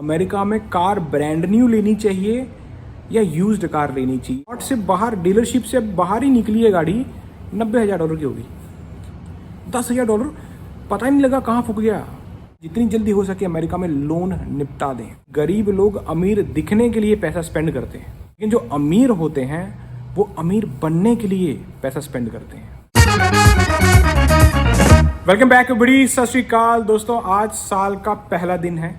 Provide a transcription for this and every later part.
America में car brand new लेनी चाहिए या यूज्ड कार लेनी चाहिए। लॉट से बाहर, डीलरशिप से बाहर ही निकली है गाड़ी, $90,000 की होगी। $10,000 पता ही नहीं लगा कहाँ फूक गया। जितनी जल्दी हो सके अमेरिका में लोन निपटा दें। गरीब लोग अमीर दिखने के लिए पैसा स्पेंड करते हैं, लेकिन जो अमीर होते हैं वो अमीर बनने के लिए पैसा स्पेंड करते हैं। वेलकम बैक, बड़ी सत श्री अकाल दोस्तों। आज साल का पहला दिन है,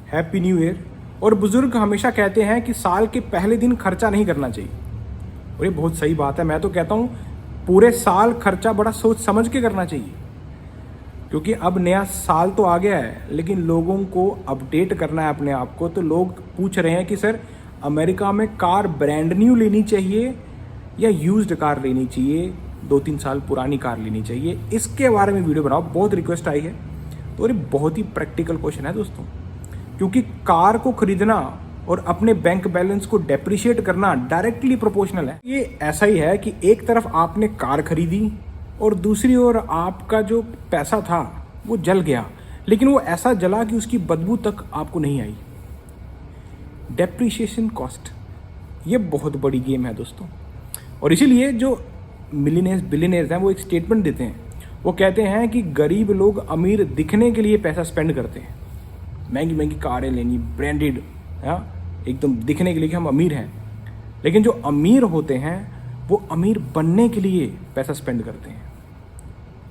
हैप्पी न्यू ईयर। और बुजुर्ग हमेशा कहते हैं कि साल के पहले दिन खर्चा नहीं करना चाहिए, और ये बहुत सही बात है। मैं तो कहता हूँ पूरे साल खर्चा बड़ा सोच समझ के करना चाहिए, क्योंकि अब नया साल तो आ गया है, लेकिन लोगों को अपडेट करना है अपने आप को। तो लोग पूछ रहे हैं कि सर अमेरिका में कार ब्रांड न्यू लेनी चाहिए या यूज्ड कार लेनी चाहिए, 2-3 साल पुरानी कार लेनी चाहिए। इसके बारे में वीडियो बनाओ, बहुत रिक्वेस्ट आई है। तो ये बहुत ही प्रैक्टिकल क्वेश्चन है दोस्तों, क्योंकि कार को खरीदना और अपने बैंक बैलेंस को डेप्रिशिएट करना डायरेक्टली प्रोपोर्शनल है। ये ऐसा ही है कि एक तरफ आपने कार खरीदी और दूसरी ओर आपका जो पैसा था वो जल गया, लेकिन वो ऐसा जला कि उसकी बदबू तक आपको नहीं आई। डेप्रिशिएशन कॉस्ट, ये बहुत बड़ी गेम है दोस्तों। और इसीलिए जो मिलियनेयर्स बिलियनेयर्स हैं वो एक स्टेटमेंट देते हैं। वो कहते हैं कि गरीब लोग अमीर दिखने के लिए पैसा स्पेंड करते हैं, महंगी महंगी कारें लेनी, ब्रांडेड, एकदम दिखने के लिए कि हम अमीर हैं। लेकिन जो अमीर होते हैं वो अमीर बनने के लिए पैसा स्पेंड करते हैं,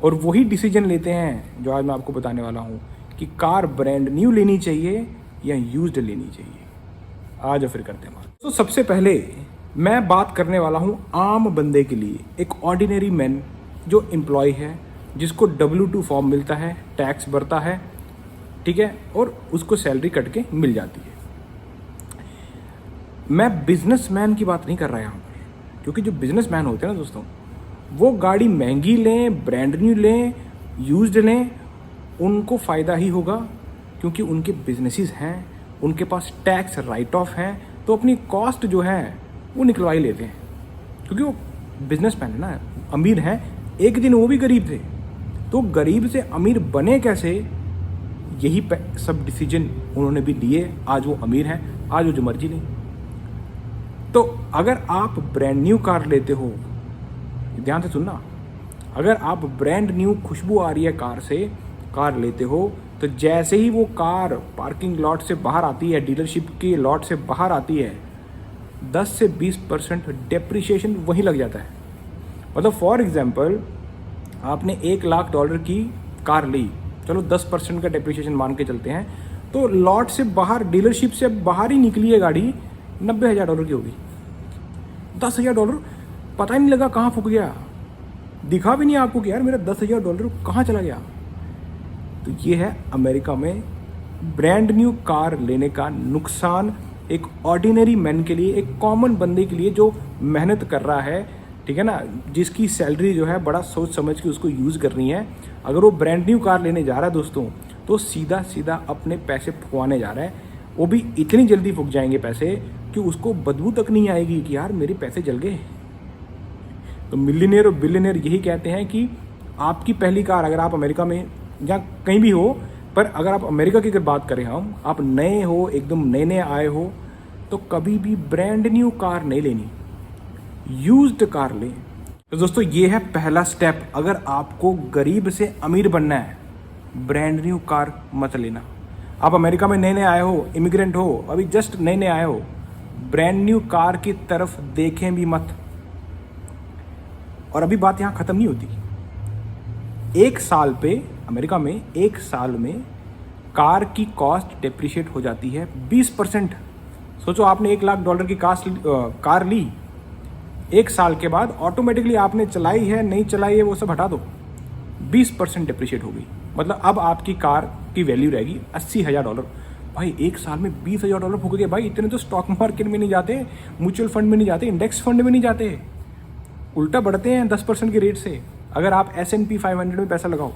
और वही डिसीजन लेते हैं जो आज मैं आपको बताने वाला हूँ कि कार ब्रांड न्यू लेनी चाहिए या यूज्ड लेनी चाहिए। आज फिर करते हैं बात। तो सबसे पहले मैं बात करने वाला हूँ आम बंदे के लिए, एक ऑर्डिनरी मैन जो एम्प्लॉय है, जिसको W2 फॉर्म मिलता है, टैक्स भरता है, ठीक है, और उसको सैलरी कट के मिल जाती है। मैं बिजनेसमैन की बात नहीं कर रहा यहाँ पर, क्योंकि जो बिजनेसमैन होते हैं ना दोस्तों, वो गाड़ी महंगी लें, ब्रांड न्यू लें, यूज्ड लें, उनको फ़ायदा ही होगा, क्योंकि उनके बिजनेसेस हैं, उनके पास टैक्स राइट ऑफ हैं, तो अपनी कॉस्ट जो है वो निकलवा ही लेते हैं, क्योंकि वो बिजनेसमैन है ना, अमीर हैं। एक दिन वो भी गरीब थे, तो गरीब से अमीर बने कैसे, यही सब डिसीजन उन्होंने भी लिए। आज वो अमीर हैं, आज वो जो मर्जी लें। तो अगर आप ब्रांड न्यू कार लेते हो, ध्यान से सुनना, अगर आप ब्रांड न्यू खुशबू आ रही है कार से कार लेते हो, तो जैसे ही वो कार पार्किंग लॉट से बाहर आती है, डीलरशिप के लॉट से बाहर आती है, 10 से 20% डेप्रिशिएशन वहीं लग जाता है। मतलब फॉर एग्जांपल आपने $1,00,000 की कार ली, चलो 10% का डेप्रिशिएशन मान के चलते हैं, तो लॉट से बाहर, डीलरशिप से बाहर ही निकली है गाड़ी, $90,000 की होगी। $10,000 पता ही नहीं लगा कहाँ फूक गया, दिखा भी नहीं आपको कि यार मेरा $10,000 कहाँ चला गया। तो ये है अमेरिका में ब्रांड न्यू कार लेने का नुकसान, एक ऑर्डिनरी मैन के लिए, एक कॉमन बंदे के लिए जो मेहनत कर रहा है, ठीक है ना, जिसकी सैलरी जो है बड़ा सोच समझ के उसको यूज़ करनी है। अगर वो ब्रांड न्यू कार लेने जा रहा है दोस्तों, तो सीधा सीधा अपने पैसे फुकवाने जा रहा है। वो भी इतनी जल्दी फूक जाएंगे पैसे कि उसको बदबू तक नहीं आएगी कि यार मेरे पैसे जल गए। तो मिलियनेयर और बिलियनेयर यही कहते हैं कि आपकी पहली कार, अगर आप अमेरिका में या कहीं भी हो, पर अगर आप अमेरिका की अगर बात करें हम, आप नए हो, एकदम नए नए आए हो, तो कभी भी ब्रांड न्यू कार नहीं लेनी, यूज्ड कार लें। तो दोस्तों ये है पहला स्टेप। अगर आपको गरीब से अमीर बनना है, ब्रांड न्यू कार मत लेना। आप अमेरिका में नए नए आए हो, इमिग्रेंट हो, अभी जस्ट नए नए आए हो, ब्रांड न्यू कार की तरफ देखें भी मत। और अभी बात यहाँ ख़त्म नहीं होती। एक साल पे अमेरिका में, एक साल में कार की कॉस्ट डेप्रिशिएट हो जाती है 20%। सोचो आपने $1,00,000 की कार ली, एक साल के बाद ऑटोमेटिकली आपने चलाई है नहीं चलाई है वो सब हटा दो, 20% डेप्रिशिएट हो गई। मतलब अब आपकी कार की वैल्यू रहेगी $80,000। भाई एक साल में $20,000 फूक गए। भाई इतने तो स्टॉक मार्केट में नहीं जाते, म्यूचुअल फंड में नहीं जाते, इंडेक्स फंड में नहीं जाते, उल्टा बढ़ते हैं 10% के रेट से। अगर आप S&P 500 में पैसा लगाओ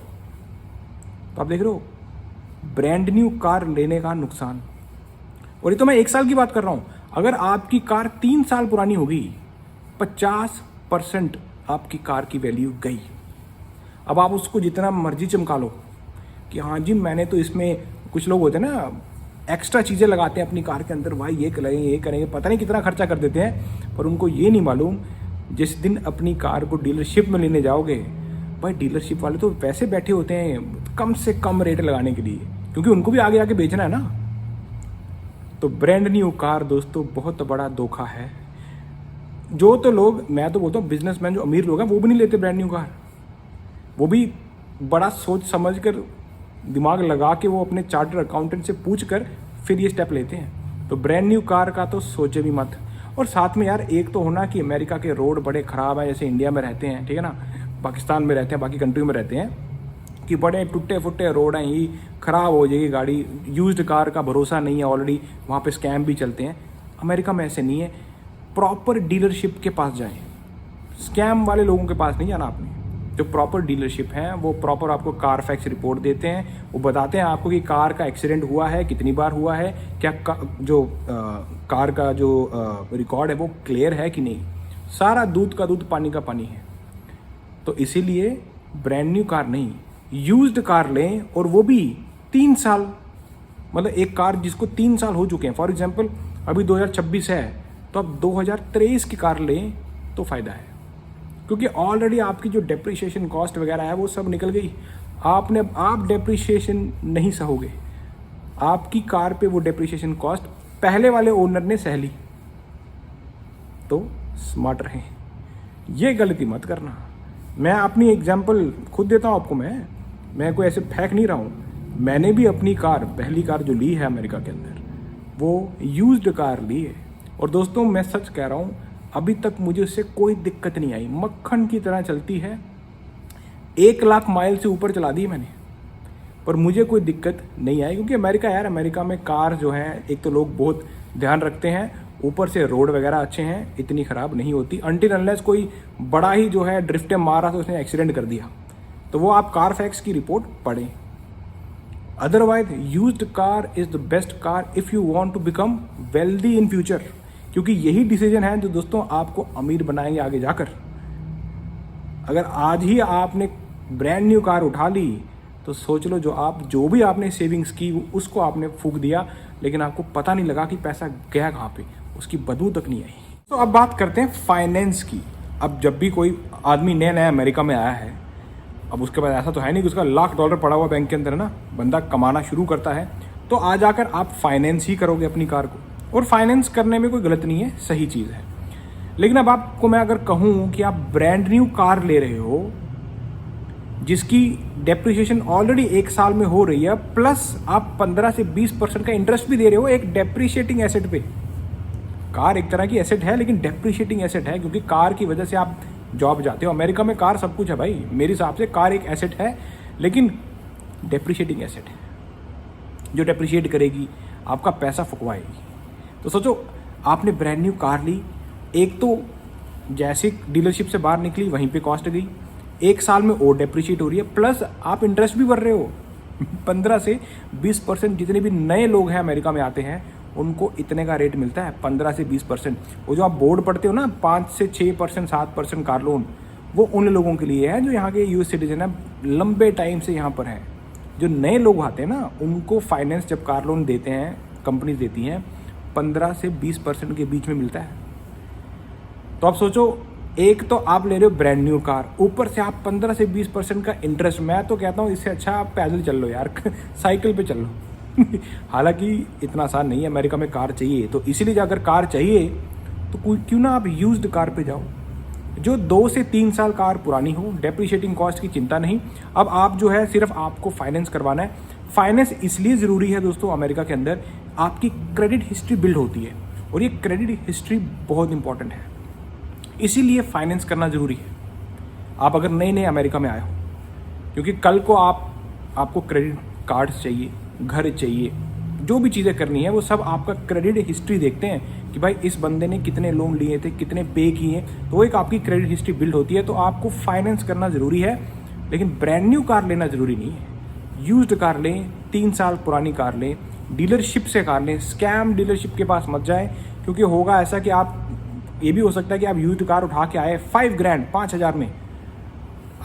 तो आप देख रहे हो ब्रांड न्यू कार लेने का नुकसान। और ये तो मैं एक साल की बात कर रहा हूँ। अगर आपकी कार 3 साल पुरानी होगी, 50% आपकी कार की वैल्यू गई। अब आप उसको जितना मर्जी चमका लो कि हाँ जी मैंने तो इसमें, कुछ लोग होते हैं ना एक्स्ट्रा चीज़ें लगाते हैं अपनी कार के अंदर, भाई ये करेंगे, पता नहीं कितना खर्चा कर देते हैं, पर उनको ये नहीं मालूम जिस दिन अपनी कार को डीलरशिप में लेने जाओगे, भाई डीलरशिप वाले तो वैसे बैठे होते हैं कम से कम रेट लगाने के लिए, क्योंकि उनको भी आगे आगे बेचना है ना। तो ब्रांड न्यू कार दोस्तों बहुत बड़ा धोखा है। जो तो लोग, मैं तो बोलता हूँ बिजनेसमैन जो अमीर लोग हैं वो भी नहीं लेते ब्रांड न्यू कार, वो भी बड़ा सोच समझ कर दिमाग लगा के वो अपने चार्टर्ड अकाउंटेंट से पूछ कर फिर ये स्टेप लेते हैं। तो ब्रांड न्यू कार का तो सोचे भी मत। और साथ में यार एक तो होना कि अमेरिका के रोड बड़े ख़राब हैं, जैसे इंडिया में रहते हैं, ठीक है ना, पाकिस्तान में रहते हैं, बाकी कंट्री में रहते हैं कि बड़े टूटे फुटे रोड हैं, ये ख़राब हो जाएगी गाड़ी, यूज्ड कार का भरोसा नहीं है, ऑलरेडी वहाँ पे स्कैम भी चलते हैं। अमेरिका में ऐसे नहीं है, प्रॉपर डीलरशिप के पास जाएं, स्कैम वाले लोगों के पास नहीं जाना आपने। जो प्रॉपर डीलरशिप हैं वो प्रॉपर आपको कारफैक्स रिपोर्ट देते हैं, वो बताते हैं आपको कि कार का एक्सीडेंट हुआ है, कितनी बार हुआ है, क्या जो कार का जो रिकॉर्ड है वो क्लियर है कि नहीं, सारा दूध का दूध पानी का पानी है। तो इसीलिए ब्रांड न्यू कार नहीं, यूज्ड कार लें, और वो भी 3 साल, मतलब एक कार जिसको 3 साल हो चुके हैं, फॉर एग्जाम्पल अभी 2026 है तो अब 2023 की कार लें तो फ़ायदा है, क्योंकि ऑलरेडी आपकी जो डेप्रिसिएशन कॉस्ट वगैरह है वो सब निकल गई। आप डेप्रिसिएशन नहीं सहोगे, आपकी कार पे वो डेप्रिसिएशन कॉस्ट पहले वाले ओनर ने सह ली। तो स्मार्ट रहें, ये गलती मत करना। मैं अपनी एग्जांपल खुद देता हूँ आपको, मैं कोई ऐसे फेंक नहीं रहा हूँ। मैंने भी अपनी कार, पहली कार जो ली है अमेरिका के अंदर, वो यूज्ड कार ली है, और दोस्तों मैं सच कह रहा हूँ अभी तक मुझे उससे कोई दिक्कत नहीं आई, मक्खन की तरह चलती है। 1 लाख माइल से ऊपर चला दी मैंने, पर मुझे कोई दिक्कत नहीं आई, क्योंकि अमेरिका यार, अमेरिका में कार जो है एक तो लोग बहुत ध्यान रखते हैं, ऊपर से रोड वगैरह अच्छे हैं, इतनी ख़राब नहीं होती, अनटिल अनलेस कोई बड़ा ही जो है ड्रिफ्ट मारा तो उसने एक्सीडेंट कर दिया, तो वो आप कारफैक्स की रिपोर्ट पढ़ें। Otherwise used car is the best car if you want to become wealthy in future, क्योंकि यही डिसीजन है जो दोस्तों आपको अमीर बनाएंगे आगे जाकर। अगर आज ही आपने ब्रांड न्यू कार उठा ली तो सोच लो जो भी आपने सेविंग्स की उसको आपने फूंक दिया, लेकिन आपको पता नहीं लगा कि पैसा गया कहाँ पे, उसकी बदबू तक नहीं आई। तो अब बात करते हैं फाइनेंस की। अब जब भी कोई आदमी नया नया अमेरिका में आया है, अब उसके पास ऐसा तो है नहीं कि उसका $1,00,000 पड़ा हुआ बैंक के अंदर है ना, बंदा कमाना शुरू करता है तो आ जाकर आप फाइनेंस ही करोगे अपनी कार को, और फाइनेंस करने में कोई गलत नहीं है, सही चीज़ है। लेकिन अब आपको मैं अगर कहूँ कि आप ब्रांड न्यू कार ले रहे हो जिसकी डेप्रिसिएशन ऑलरेडी 1 साल में हो रही है, प्लस आप 15 से 20% का इंटरेस्ट भी दे रहे हो एक डेप्रिशिएटिंग एसेट पे। कार एक तरह की एसेट है, लेकिन डेप्रिशिएटिंग एसेट है, क्योंकि कार की वजह से आप जॉब जाते हो। अमेरिका में कार सब कुछ है भाई, मेरे हिसाब से कार एक एसेट है, लेकिन डेप्रिशिएटिंग एसेट है जो डेप्रिशिएट करेगी, आपका पैसा फुकवाएगी। तो सोचो आपने ब्रांड न्यू कार ली, एक तो जैसे डीलरशिप से बाहर निकली वहीं पे कॉस्ट गई, 1 साल में और डेप्रिशिएट हो रही है, प्लस आप इंटरेस्ट भी भर रहे हो 15 से 20%। जितने भी नए लोग हैं अमेरिका में आते हैं उनको इतने का रेट मिलता है, 15 से 20%। वो जो आप बोर्ड पढ़ते हो ना 5 से 6%, 7% कार लोन, वो उन लोगों के लिए है जो यहाँ के यूएस सिटीजन है, लंबे टाइम से यहाँ पर हैं। जो नए लोग आते हैं ना उनको फाइनेंस जब कार लोन देते हैं, कंपनीज देती हैं, 15 से 20% के बीच में मिलता है। तो आप सोचो, एक तो आप ले रहे हो ब्रांड न्यू कार, ऊपर से आप 15 से 20% का इंटरेस्ट। मैं तो कहता हूँ इससे अच्छा आप पैदल चल लो यार साइकिल पे चल लो हालांकि इतना आसान नहीं है, अमेरिका में कार चाहिए, तो इसीलिए अगर कार चाहिए तो क्यों ना आप यूज्ड कार पे जाओ, जो 2 से 3 साल कार पुरानी हो, डेप्रिशिएटिंग कॉस्ट की चिंता नहीं। अब आप जो है सिर्फ आपको फाइनेंस करवाना है। फाइनेंस इसलिए ज़रूरी है दोस्तों, अमेरिका के अंदर आपकी क्रेडिट हिस्ट्री बिल्ड होती है, और ये क्रेडिट हिस्ट्री बहुत इंपॉर्टेंट है, इसीलिए फाइनेंस करना ज़रूरी है। आप अगर नए नए अमेरिका में आए हो, क्योंकि कल को आपको क्रेडिट कार्ड चाहिए, घर चाहिए, जो भी चीज़ें करनी है वो सब आपका क्रेडिट हिस्ट्री देखते हैं कि भाई इस बंदे ने कितने लोन लिए थे, कितने पे किए, तो एक आपकी क्रेडिट हिस्ट्री बिल्ड होती है। तो आपको फाइनेंस करना ज़रूरी है, लेकिन ब्रांड न्यू कार लेना ज़रूरी नहीं है। यूज्ड कार लें, 3 साल पुरानी कार लें, डीलरशिप से कार लें, स्कैम डीलरशिप के पास मत जाएं, क्योंकि होगा ऐसा कि आप, ये भी हो सकता है कि आप यूज्ड कार उठा के आए 5 ग्रैंड, 5,000 में,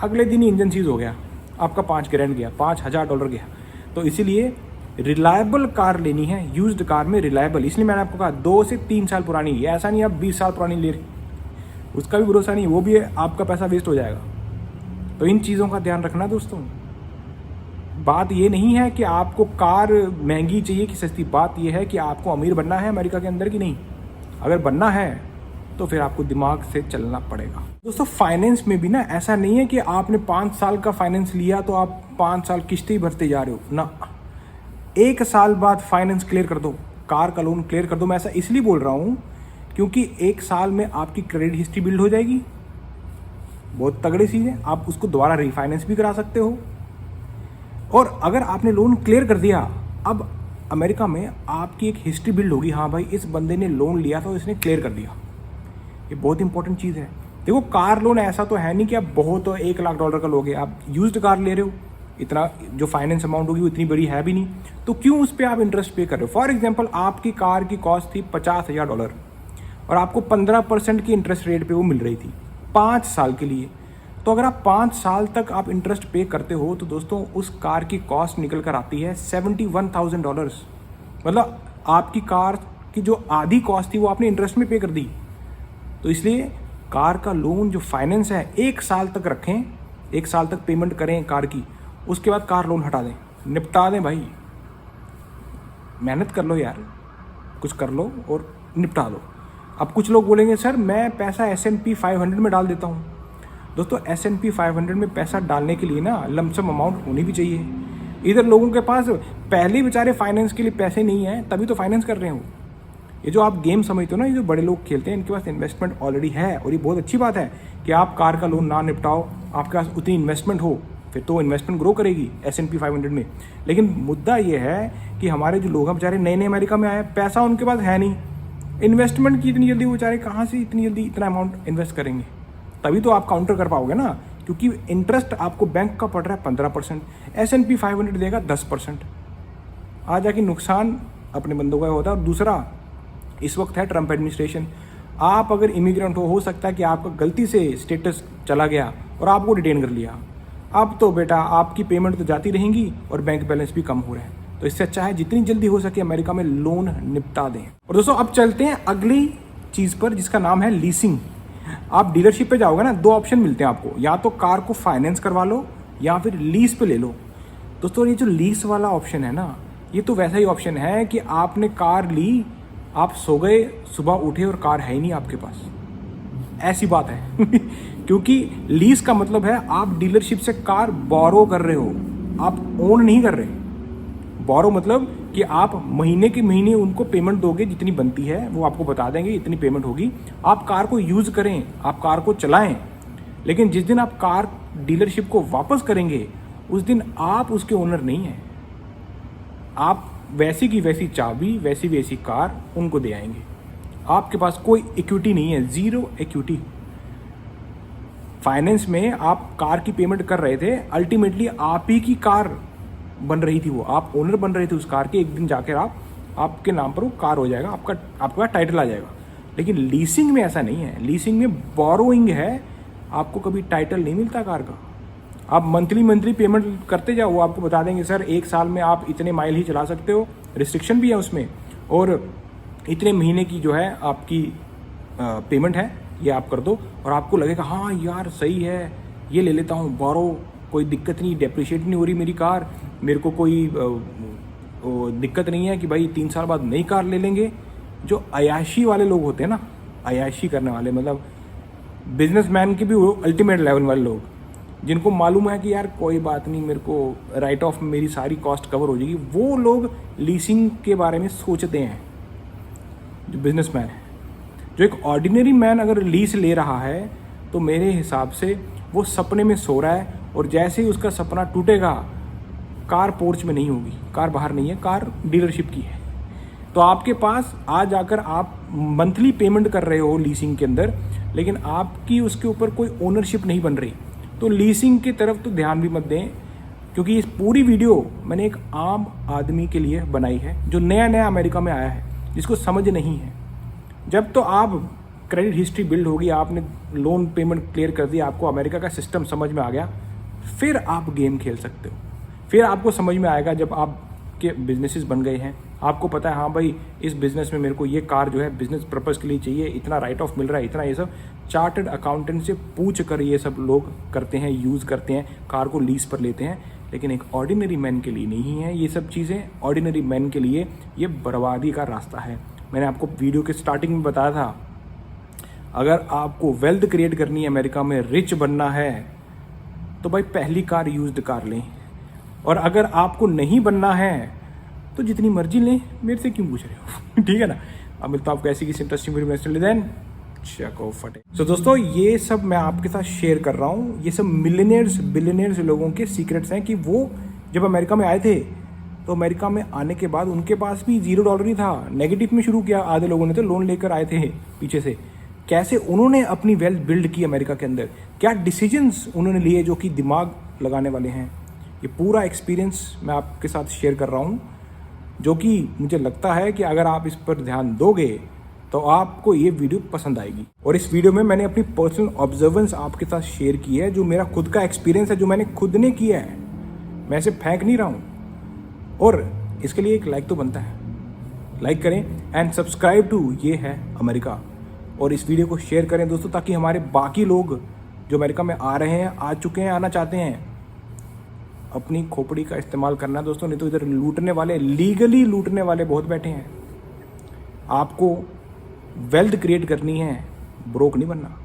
अगले दिन ही इंजन सीज हो गया, आपका 5 ग्रैंड गया, $5,000 गया। तो इसीलिए रिलायबल कार लेनी है, यूज्ड कार में रिलायबल, इसलिए मैंने आपको कहा 2 से 3 साल पुरानी, ये ऐसा नहीं आप 20 साल पुरानी ले रहे, उसका भी भरोसा नहीं, वो भी आपका पैसा वेस्ट हो जाएगा। तो इन चीज़ों का ध्यान रखना दोस्तों। बात ये नहीं है कि आपको कार महंगी चाहिए कि सस्ती, बात ये है कि आपको अमीर बनना है अमेरिका के अंदर कि नहीं। अगर बनना है तो फिर आपको दिमाग से चलना पड़ेगा दोस्तों। फाइनेंस में भी ना ऐसा नहीं है कि आपने 5 साल का फाइनेंस लिया तो आप 5 साल किस्तें ही भरते जा रहे हो ना। 1 साल बाद फाइनेंस क्लियर कर दो, कार का लोन क्लियर कर दो। मैं ऐसा इसलिए बोल रहा हूँ क्योंकि 1 साल में आपकी क्रेडिट हिस्ट्री बिल्ड हो जाएगी, बहुत तगड़ी चीज़ है। आप उसको दोबारा रीफाइनेंस भी करा सकते हो। और अगर आपने लोन क्लियर कर दिया, अब अमेरिका में आपकी एक हिस्ट्री बिल्ड होगी, हाँ भाई इस बंदे ने लोन लिया था, इसने क्लियर कर दिया। ये बहुत इंपॉर्टेंट चीज़ है। देखो कार लोन ऐसा तो है नहीं कि आप बहुत $1 लाख का लोगे, आप यूज्ड कार ले रहे हो, इतना जो फाइनेंस अमाउंट होगी वो इतनी बड़ी है भी नहीं, तो क्यों उस पर आप इंटरेस्ट पे कर रहे हो। फॉर एग्जाम्पल आपकी कार की कॉस्ट थी $50,000 और आपको 15% की इंटरेस्ट रेट पे वो मिल रही थी 5 साल के लिए। तो अगर आप 5 साल तक आप इंटरेस्ट पे करते हो तो दोस्तों उस कार की कॉस्ट निकल कर आती है $71,000। मतलब आपकी कार की जो आधी कॉस्ट थी वो आपने इंटरेस्ट में पे कर दी। तो इसलिए कार का लोन जो फाइनेंस है 1 साल तक रखें, 1 साल तक पेमेंट करें कार की, उसके बाद कार लोन हटा दें, निपटा दें भाई। मेहनत कर लो यार, कुछ कर लो और निपटा दो। अब कुछ लोग बोलेंगे सर मैं पैसा S&P 500 में डाल देता हूँ। दोस्तों S&P 500 में पैसा डालने के लिए ना लमसम अमाउंट होनी भी चाहिए। इधर लोगों के पास पहले बेचारे फाइनेंस के लिए पैसे नहीं है, तभी तो फाइनेंस कर रहे हो। ये जो आप गेम समझते हो ना, ये जो बड़े लोग खेलते हैं, इनके पास इन्वेस्टमेंट ऑलरेडी है। और ये बहुत अच्छी बात है कि आप कार का लोन ना निपटाओ, आपके पास उतनी इन्वेस्टमेंट हो, फिर तो इन्वेस्टमेंट ग्रो करेगी S&P 500 में। लेकिन मुद्दा ये है कि हमारे जो लोग हैं बेचारे नए नए अमेरिका में आए, पैसा उनके पास है नहीं, इन्वेस्टमेंट की इतनी जल्दी वो बेचारे कहाँ से इतनी जल्दी इतना अमाउंट इन्वेस्ट करेंगे। तभी तो आप काउंटर कर पाओगे ना, क्योंकि इंटरेस्ट आपको बैंक का पड़ रहा है 15%, S&P 500 देगा 10%। आ जाके नुकसान अपने बंदों का होता है। और दूसरा, इस वक्त है ट्रम्प एडमिनिस्ट्रेशन, आप अगर इमिग्रेंट हो सकता है कि आपका गलती से स्टेटस चला गया और आपको डिटेन कर लिया। अब तो बेटा आपकी पेमेंट तो जाती रहेंगी और बैंक बैलेंस भी कम हो रहा है। तो इससे अच्छा है जितनी जल्दी हो सके अमेरिका में लोन निपटा दें। और दोस्तों अब चलते हैं अगली चीज़ पर, जिसका नाम है लीसिंग। आप डीलरशिप पे जाओगे ना, 2 ऑप्शन मिलते हैं आपको, या तो कार को फाइनेंस करवा लो या फिर लीज पे ले लो। दोस्तों ये जो लीज वाला ऑप्शन है ना, ये तो वैसा ही ऑप्शन है कि आपने कार ली, आप सो गए, सुबह उठे और कार है ही नहीं आपके पास, ऐसी बात है। क्योंकि लीज का मतलब है आप डीलरशिप से कार बोरो कर रहे हो, आप ओन नहीं कर रहे। बोरो मतलब कि आप महीने के महीने उनको पेमेंट दोगे, जितनी बनती है वो आपको बता देंगे इतनी पेमेंट होगी, आप कार को यूज करें, आप कार को चलाएं। लेकिन जिस दिन आप कार डीलरशिप को वापस करेंगे उस दिन आप उसके ओनर नहीं हैं। आप वैसी की वैसी चाबी, वैसी वैसी कार उनको दे आएंगे। आपके पास कोई इक्विटी नहीं है, 0 इक्विटी। फाइनेंस में आप कार की पेमेंट कर रहे थे, अल्टीमेटली आप ही की कार बन रही थी, वो आप ओनर बन रहे थे उस कार के। एक दिन जाकर आपके नाम पर वो कार हो जाएगा, आपका टाइटल आ जाएगा। लेकिन लीसिंग में ऐसा नहीं है, लीसिंग में बोरोइंग है, आपको कभी टाइटल नहीं मिलता कार का। आप मंथली पेमेंट करते जाओ, वो आपको बता देंगे सर 1 साल में आप इतने माइल ही चला सकते हो, रिस्ट्रिक्शन भी है उसमें, और इतने महीने की जो है आपकी पेमेंट है, ये आप कर दो। और आपको लगेगा हाँ यार सही है, ये ले लेता हूँ बोरो, कोई दिक्कत नहीं, डेप्रिशिएट नहीं हो रही मेरी कार, मेरे को कोई दिक्कत नहीं है कि भाई 3 साल बाद नई कार ले लेंगे। जो अयाशी वाले लोग होते हैं ना, अयाशी करने वाले, मतलब बिजनेसमैन के भी वो अल्टीमेट लेवल वाले लोग, जिनको मालूम है कि यार कोई बात नहीं, मेरे को राइट ऑफ मेरी सारी कॉस्ट कवर हो जाएगी, वो लोग लीसिंग के बारे में सोचते हैं। जो बिजनेसमैन है, जो एक ऑर्डिनरी मैन अगर लीज ले रहा है तो मेरे हिसाब से वो सपने में सो रहा है, और जैसे ही उसका सपना टूटेगा, कार पोर्च में नहीं होगी, कार बाहर नहीं है, कार डीलरशिप की है। तो आपके पास आज आकर आप मंथली पेमेंट कर रहे हो लीसिंग के अंदर, लेकिन आपकी उसके ऊपर कोई ओनरशिप नहीं बन रही। तो लीसिंग की तरफ तो ध्यान भी मत दें, क्योंकि इस पूरी वीडियो मैंने एक आम आदमी के लिए बनाई है जो नया नया अमेरिका में आया है, जिसको समझ नहीं है। जब तो आप क्रेडिट हिस्ट्री बिल्ड होगी, आपने लोन पेमेंट क्लियर कर दिया, आपको अमेरिका का सिस्टम समझ में आ गया, फिर आप गेम खेल सकते हो। फिर आपको समझ में आएगा जब आप आपके बिजनेसेस बन गए हैं, आपको पता है हाँ भाई इस बिज़नेस में मेरे को ये कार जो है बिज़नेस पर्पज़ के लिए चाहिए, इतना राइट ऑफ मिल रहा है, इतना, ये सब चार्टर्ड अकाउंटेंट से पूछ कर ये सब लोग करते हैं, यूज़ करते हैं, कार को लीज पर लेते हैं। लेकिन एक ऑर्डिनरी मैन के लिए नहीं है ये सब चीज़ें। ऑर्डिनरी मैन के लिए ये बर्बादी का रास्ता है। मैंने आपको वीडियो के स्टार्टिंग में बताया था, अगर आपको वेल्थ क्रिएट करनी है, अमेरिका में रिच बनना है, तो भाई पहली कार यूज्ड कार लें। और अगर आपको नहीं बनना है तो जितनी मर्जी लें, मेरे से क्यों पूछ रहे हो ठीक है ना। अब मिलता हूं आपको ऐसी किसी इंटरेस्टिंग वीडियो में, देन चेको फटे। सो दोस्तों, ये सब मैं आपके साथ शेयर कर रहा हूँ, ये सब मिलियनेयर्स बिलियनेयर्स लोगों के सीक्रेट्स हैं कि वो जब अमेरिका में आए थे तो अमेरिका में आने के बाद उनके पास भी $0 नहीं था, नेगेटिव में शुरू किया। आधे लोगों ने तो लोन लेकर आए थे पीछे से। कैसे उन्होंने अपनी वेल्थ बिल्ड की अमेरिका के अंदर, क्या डिसीजंस उन्होंने लिए जो कि दिमाग लगाने वाले हैं, ये पूरा एक्सपीरियंस मैं आपके साथ शेयर कर रहा हूँ, जो कि मुझे लगता है कि अगर आप इस पर ध्यान दोगे तो आपको ये वीडियो पसंद आएगी। और इस वीडियो में मैंने अपनी पर्सनल ऑब्जर्वेंस आपके साथ शेयर की है, जो मेरा खुद का एक्सपीरियंस है, जो मैंने खुद ने किया है, मैं इसे फेंक नहीं रहा हूँ। और इसके लिए एक लाइक तो बनता है, लाइक करें एंड सब्सक्राइब टू ये है अमेरिका। और इस वीडियो को शेयर करें दोस्तों, ताकि हमारे बाकी लोग जो अमेरिका में आ रहे हैं, आ चुके हैं, आना चाहते हैं, अपनी खोपड़ी का इस्तेमाल करना है दोस्तों। नहीं तो इधर लूटने वाले, लीगली लूटने वाले बहुत बैठे हैं। आपको वेल्थ क्रिएट करनी है, ब्रोक नहीं बनना।